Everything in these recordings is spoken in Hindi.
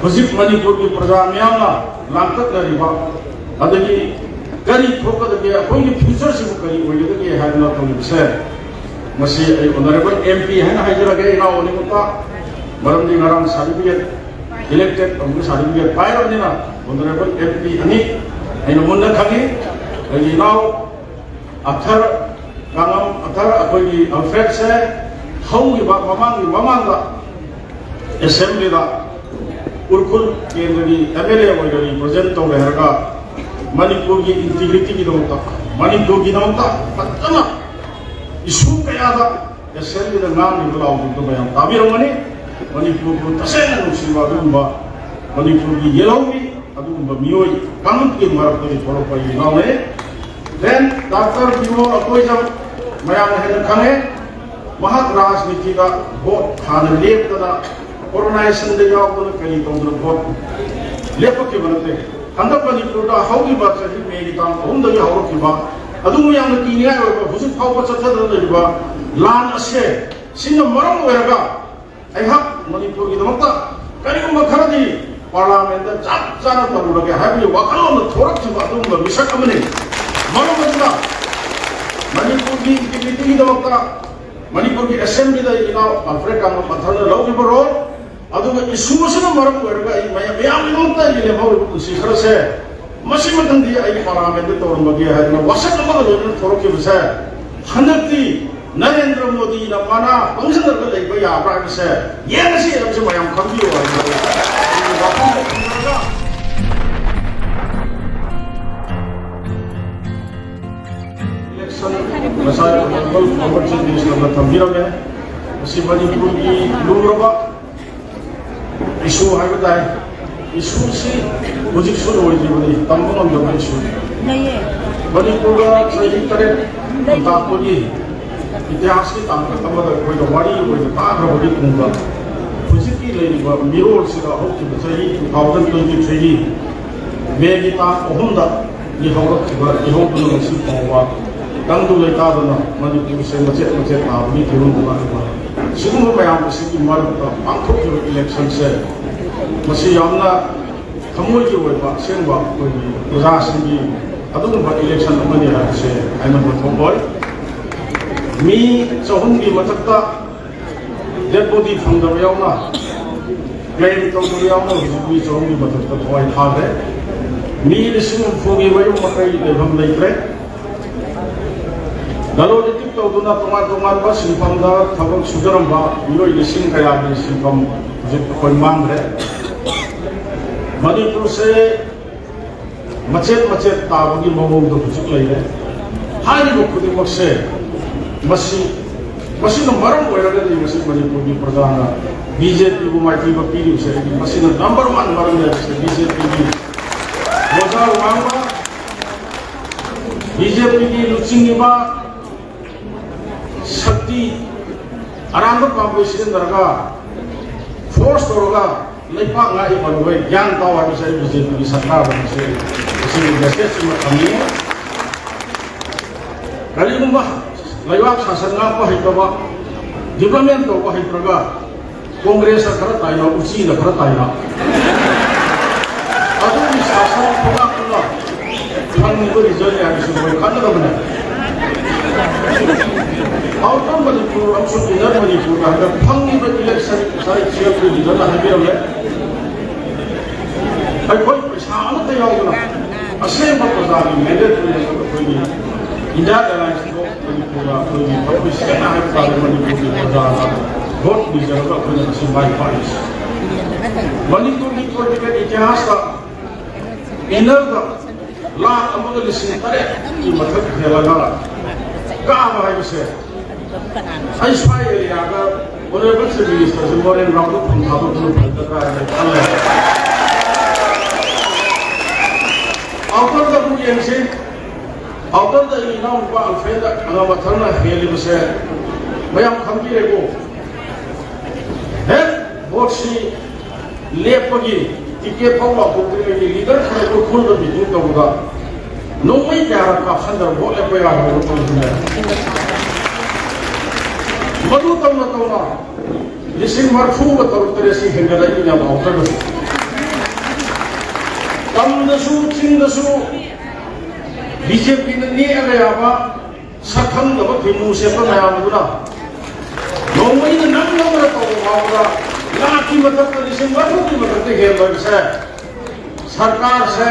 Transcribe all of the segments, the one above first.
हजिक मणिपुर की प्रजा मियामना लांगतक्नरिबा अदगी करी थोकदगे अखोई फ्यूचर से करी ओइदगे हाइना तोलिबसे मसी ऑनरेबल एमपी है ना हाइजरगे इना ओनिमुता मरमदी नराम सर्टिफिकेट इलेक्टेड अमु सर्टिफिकेट पाइरनिना ऑनरेबल एमपी अनि आइनो मुन्ना खंगी इनाव अथर कांगम अथर अखोई अफ्रेड से हौगिबा ममांग असेंबली दा उर्कुल केंद्र की एमएलए ओइदरी प्रेजेंट तो रहगा मणिपुर की इंटीग्रिटी की दमता मणिपुर की दमता पत्तना इशू कया दा असेंबली दा नाम निकलाउ तो बयान ताबिरमनी मणिपुर को तसेन नुसिबा दुंबा मणिपुर की येलोवी अदुंबा मियोई कानून की मरक की थोड़ो नावे देन डॉक्टर बिमो अकोइजम मयाम है खंगे महत राजनीति का वोट खान लेपदा ऑर्गेनाइजेशन दे यावदन कई तौदन वोट लेपके बनते हंदक मणिपुर दा हौगिबा चही मेगी ताम होंदगी हौरकिबा अदुम याम कीनिया ओइबा हुजु फावबा चथदनरिबा लान असे सिन मरम ओइरगा अइहक मणिपुर की दमता करिगुम खरदी पार्लियामेंट चाप चाना तरुलगे हाबि वखलोन थोरकथिबा अदुम मिसक अमने मरमदना मणिपुर की इंटीग्रिटी की दमता मणिपुर की असेंबली दा इनाव अफ्रीका में पत्थर लौगिबा रोल अदुगा इशूसना मरम ओइरगा आई मयाम इनोंता इले मौ कुसी खरसे मसी मतंदी आई पार्लियामेंट तोरमगे हाइना वसक अमगा लोन थोरकिबसे हनक्ति नरेंद्र मोदी ना माना पंगसनर का लेबा याब्रा से येनसी अबसे मयाम खंबियो इलेक्शन मसाल मंगल फॉरवर्ड देश में थंबिरगे मसी मणिपुर की लुरबा इशू हाइबता है इशू से मुझे शुरू हो जीवनी तंबन दो इशू मणिपुर सही तरह तापुरी इतिहास की ताकत तमद कोई वारी कोई ताग्रबगी कुंगा हुजिकी लेनिबा मिरोल सिदा होकी सही 2023 मे की ता अहुंदा ये हौरकिबा इहोबन से पावा तंदु लेतादना मणिपुर से मचे ताबनी थिरुंदुबा सिगुम मयाम सिगी मारक पांथोक इलेक्शन से मसी यामना थमोय की ओइबा सेंबा कोई प्रजा सिंगी अदुगुबा इलेक्शन अमनि से आइना बथोबोय मी चहुम की मथक्ता डेड बॉडी फंगदब यावना क्लेम तौदब यावना हुजुबी चहुम की मथक्ता थोय थादे मी लिसिंग फोगी वयु मकै लेभम लेत्रे ललोदितिक तौदुना तोमा तोमा सिंफमदा थबक सुजरमबा मियोय लिसिंग कया की सिंफम हुजुब कोई मांगरे मणिपुर से मचेत मचेत ताबगी मवोंग दो हुजुब लेरे हारिबो खुदिमक से मसी न मरम ओइरगदि मसी मणिपुर की प्रजाना बीजेपी को माइथीबा पीरि से मसी न नंबर 1 मरम ले से बीजेपी की वोजा वांगबा बीजेपी की लुचिंगिबा शक्ति अरांब कांग्रेस दरगा फोर्स तोरगा लेपा गाई बनवे ज्ञान तावा से बीजेपी की सरकार से इसी मैसेज में कमी करीबा लैवाक शासन को हेतबा डेवलपमेंट तो हेतरगा कांग्रेस खर ताइना उची न खर ताइना अदुनि शासन थोड़ा फंग को रिजल्ट या सुबह खनदबने आउटकम मणिपुर अमसु इनर मणिपुर का फंग इलेक्शन सारे चीफ रिजल्ट हाबिरले अखोई पैसा अमत यावना असेंब प्रजा की मैंडेट कोई इंडिया एयरलाइंस को मणिपुर कोई ऑफिस के ना है मणिपुर की प्रजा वोट रिजर्व अपने से बाई पार्टीज मणिपुर की पॉलिटिकल इतिहास का इनर लाख अमग लिसिंग तरे की मथक हेलगा का है से आई स्वाई एरिया का ऑनरेबल चीफ मिनिस्टर से मोरेन राउंड फ्रॉम थादो टू फलतरा है आउटर द बुक से आउटर द इनाउ बा अल्फेद अंगा मथरना हेलिब से मयाम खंगी रेगो है वोट सी लेपगी टिकेट फाउला बोक्रे की लीडर खरे को खुल द बिदु तबुदा नोमई प्यारा का संदर वोट लेपे या हो तो मधु तमना तमना लिसिंग मरफू ब तरुतरे सी हेंगलाई या आउटर तमदसु चिंदसु बीजेपी ने अगयाबा सखम दब फिमू से पर मयामदुना नोमई ने नम नम तो बाबा लाठी मतलब तो इसे मरु की मतलब के हेल से सरकार से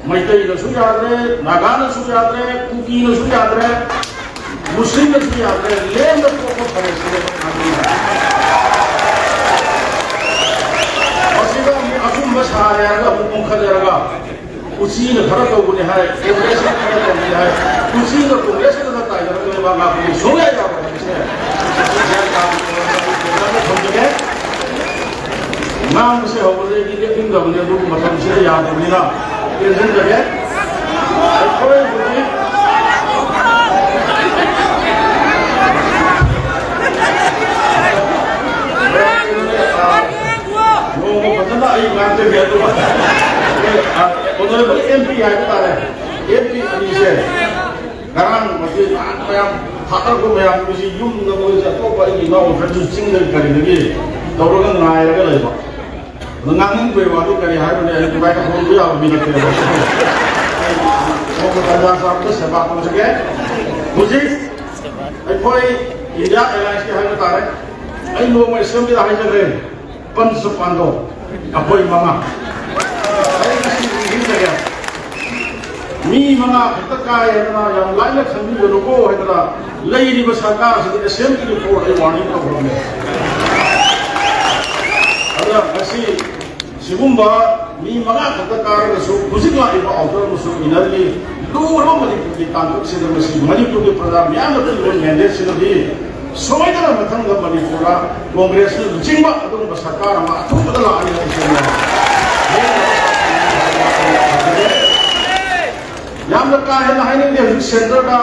मैत्री न सुजादरे नागा न सुजादरे कुकी न सुजादरे मुस्लिम न सुजादरे ले न को फरे से असिगा असुम बसारे अगा हुकुम खदेरगा उसी ने घर तो गुने है कांग्रेस ने घर तो गुने है उसी ने कांग्रेस ने बताया जब तो बाबा को सोया जाओ इसे नाम से हो बोले कि लेकिन गवर्नर को मतलब से याद है ना ये जन जगह कोई बुद्धि वो पता आई बात है ये तो उन्होंने एमपी आए बता रहे एमपी अनिशे कारण मतलब मैं खातर को मैं आपको इसी यूं ना बोल सकता हूँ पर ये ना वो फिर चिंग करेंगे कि तौरों का नायर का लेगा नंगांग कोई वादी करे है मैंने एक बार का फोन किया और मिलते हैं वो बताया साहब तो सेवा कर सके मुझे कोई इंडिया एयरलाइंस के हाल बता रहे आई लोग में स्वयं भी रहे चल रहे पंच पांडो अपोई मामा मी मना खतका यदना यम लाइल खंबी योको हैदरा लैरी सरकार से assembly report a warning programme है अदा असी सिगुंबा मी मना खतका रसु खुजिला इबा ऑर्डर मुसु इनरली दूरो मणिपुर की तांत्रिक से मसी मणिपुर के प्रजा म्याम के मैंडेट से भी सोयदना मथंग मणिपुर कांग्रेस ने लुचिंबा अदुम सरकार मा अथुबदला आनी याम लगा है ना है नहीं सेंटर का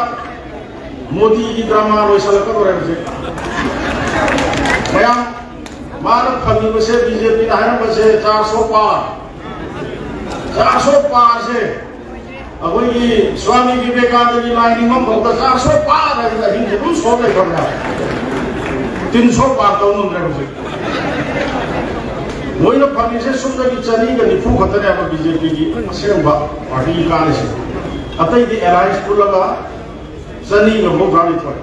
मोदी की ड्रामा रोई साल का तो रहे मैं मानव फमी में से बीजेपी ना है ना से 400 पार से अब ये स्वामी विवेकानंद जी लाइन में बहुत 400 पार है ना हिंदू तो 100 में कर रहा 300 पार तो उन्होंने रहे वही लोग फमी से सुंदर की चली का निफू खतरे अब बीजेपी की सेंबा पार्टी की कार से अतः ये एलायंस को लगा सनी में बहुत गाड़ी थोड़े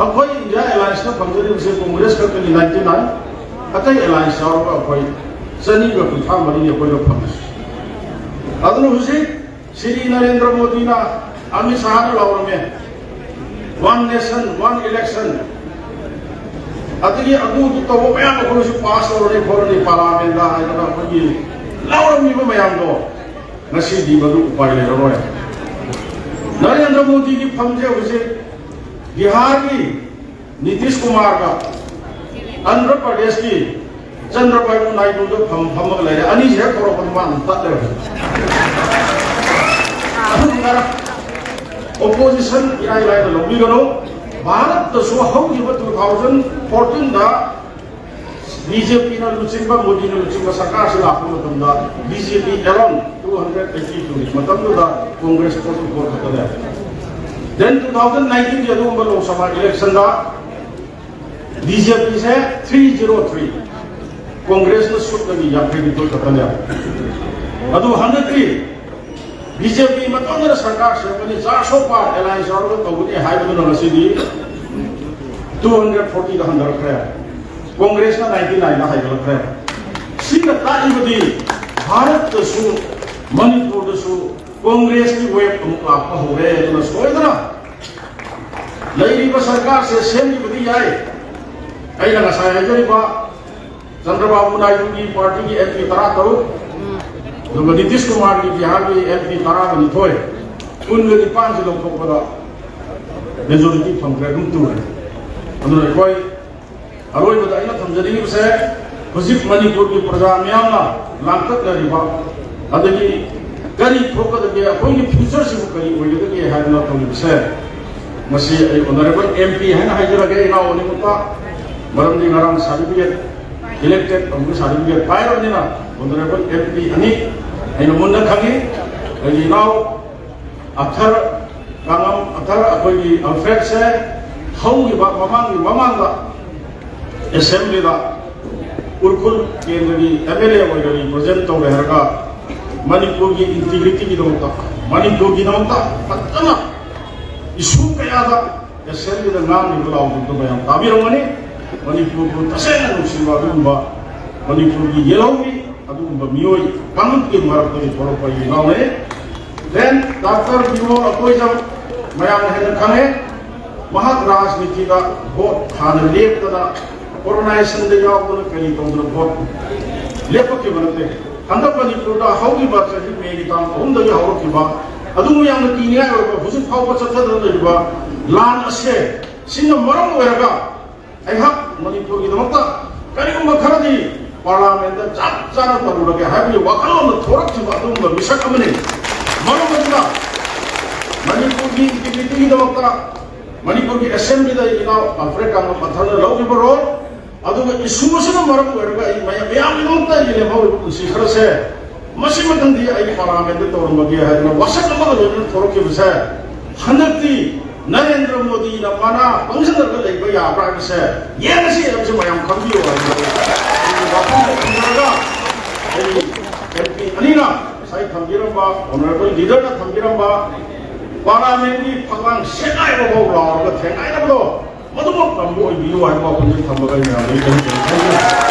अब कोई इंडिया एलायंस का फंक्शनिंग से कांग्रेस का कहीं 99 अतः एलायंस और का कोई सनी में कुछ था मरी ने कोई लोग फंक्शन अदर हुसी श्री नरेंद्र मोदी ना अमित शाह ने लाहौर में 1 नेशन 1 इलेक्शन अतः ये अगू तो वो मैं आपको कुछ पास और नहीं फोर नहीं पार्लियामेंट का है ना कोई लाहौर में वो मैं आपको नशी दी बदू उपाय ले रहा है नरेंद्र मोदी की फंजे उसे बिहार की नीतीश कुमार का आंध्र प्रदेश की चंद्रबाबू नायडू जो फम ले रहे अनिश है थोड़ा पदमान तक ओपोजिशन इराई लाइन लोग भी करो भारत तो सो हम जी 2014 दा बीजेपी ना लुचिंबा मोदी ना लुचिंबा सरकार से लाभ मतलब बीजेपी एलोन 282 मतलब दा कांग्रेस को वोट करता है देन 2019 के लोग लोकसभा इलेक्शन दा बीजेपी से 303 कांग्रेस ने सुट करी या फिर तो करता है अदु हंड्रेड बीजेपी मतलब सरकार से अपने 400 पार एलायंस और तो गुने हाई बनो नसीदी 240 का हंडर है कांग्रेस का 99 ना हाई गलत है सिंह ताइबदी भारत सु मणिपुर सु कांग्रेस की वेब आपका हो गए तो सोचना लैरी सरकार से सेम बदी आए ऐना नसाय जरीबा चंद्रबाबू नायडू की पार्टी की एमपी तरा करो तो नीतीश कुमार की बिहार की एमपी तरा में निथोए उनके निपान से लोग को मेजोरिटी फंक्रे रूम है कोई अरोई बताइए थमजरी से हुजिक मणिपुर की प्रजा म्यामना लांतक लरिबा अदगी करी थोकद के अखोई फ्यूचर से करी ओइदे के हादना तो से मसी ऑनरेबल एमपी है ना हाइजरगे ना ओनी मुता मरमदी ngaraang सर्टिफिकेट इलेक्टेड उनके सर्टिफिकेट पायर बनिना ऑनरेबल एमपी अनि आइनो मुन्ना खंगी अनि नाउ अथर कांगम अथर अखोई अफेक्ट से हौगी बा ममांग असेंबली दा उर्कुल केंद्र की एमएलए होइदरी प्रेजेंट तो रहरगा Manipurgi integrity 기도다. Manipur 기도다. 맞잖아. 이수 그야다. SLB는 나는 이걸 나오고 그냥 답이라고니 Manipur 다세는 없이와 그런바 Manipurgi 예로기 아두고 미오이 강은게 말하더니 돌아봐 이 나오네. Then Dr. Bimo Apoijam Mayam Hen Kane Mahat Rajnitiga vote Hana Leptada Coronation the Yabu Kani Tondra vote Lepokibate Handapani Puda Hogi Bata Meditan on the Yahokiba Adu Yang Tinia who's in power such a Lan Ase Sin Maram Verga I have Manipur Gidamata Karima Karadi Parliament Jana Taruga have you walk on the Torah to the Vishakamani Manipur integrity the Manipur assembly the Africa Matana Logibaro, other Susan Maram, where Mayami don't tell you about Sikara. Masimatandi, I parliament or Magia had no was a mother for Kibsa. 100 Narendra Modi, Namana, Bunsan Lake Baya, private said, yes, I am computer. Alina. Saya Thamgiramba, Honorable Leader of Thamgiramba, Parliamentary Palang Senai of Law, the Tenai of Law, Mother of Tambo, you are welcome to Thambaga.